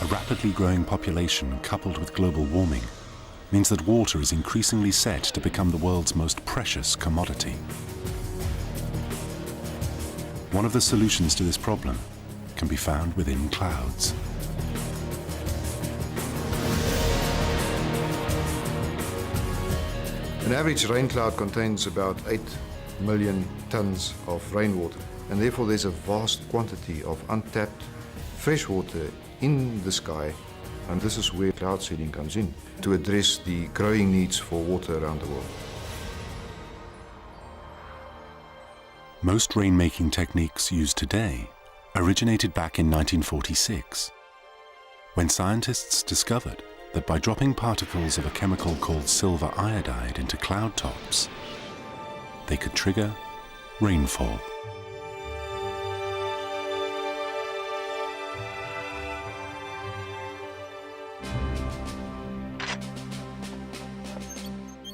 A rapidly growing population coupled with global warming means that water is increasingly set to become the world's most precious commodity. One of the solutions to this problem can be found within clouds. An average rain cloud contains about 8 million tons of rainwater, and therefore there's a vast quantity of untapped fresh water in the sky, and this is where cloud seeding comes in, to address the growing needs for water around the world. Most rainmaking techniques used today originated back in 1946, when scientists discovered that by dropping particles of a chemical called silver iodide into cloud tops, they could trigger rainfall.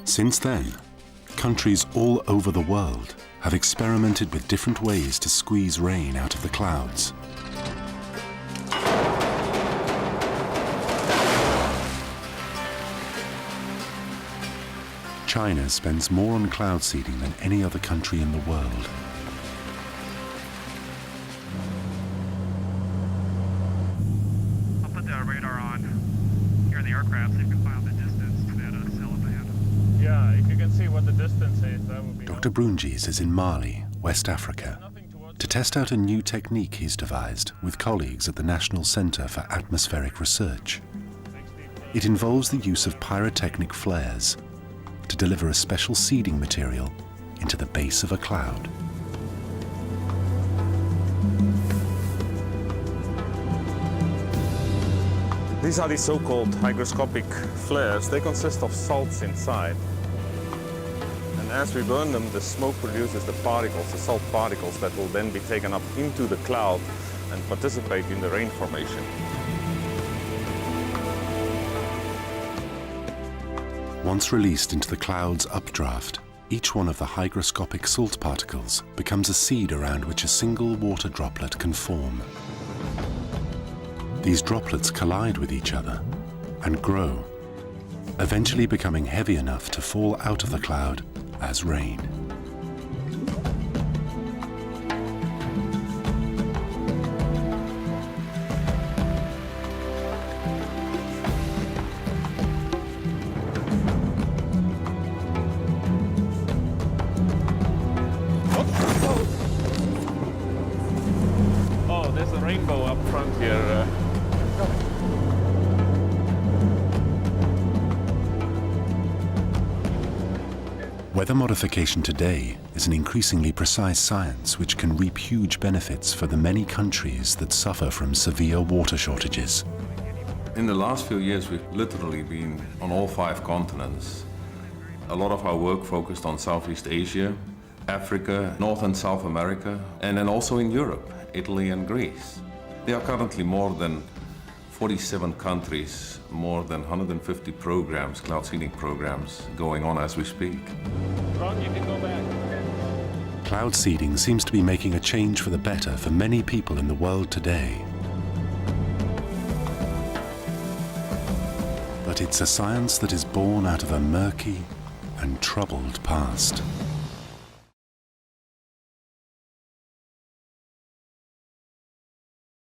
Since then, countries all over the world have experimented with different ways to squeeze rain out of the clouds. China spends more on cloud seeding than any other country in the world. I'll put the radar on here in the aircraft so you can find the distance to that cellophane. Yeah, if you can see what the distance is, that would be... Dr. Brunjis is in Mali, West Africa, to test out a new technique he's devised with colleagues at the National Center for Atmospheric Research. It involves the use of pyrotechnic flares to deliver a special seeding material into the base of a cloud. These are the so-called hygroscopic flares. They consist of salts inside. And as we burn them, the smoke produces the particles, the salt particles, that will then be taken up into the cloud and participate in the rain formation. Once released into the cloud's updraft, each one of the hygroscopic salt particles becomes a seed around which a single water droplet can form. These droplets collide with each other and grow, eventually becoming heavy enough to fall out of the cloud as rain. Oh, there's a rainbow up front here. Weather modification today is an increasingly precise science which can reap huge benefits for the many countries that suffer from severe water shortages. In the last few years, we've literally been on all 5 continents. A lot of our work focused on Southeast Asia, Africa, North and South America, and then also in Europe, Italy and Greece. There are currently more than 47 countries, more than 150 programs, cloud seeding programs, going on as we speak. Ron, you can go back. Cloud seeding seems to be making a change for the better for many people in the world today. But it's a science that is born out of a murky and troubled past.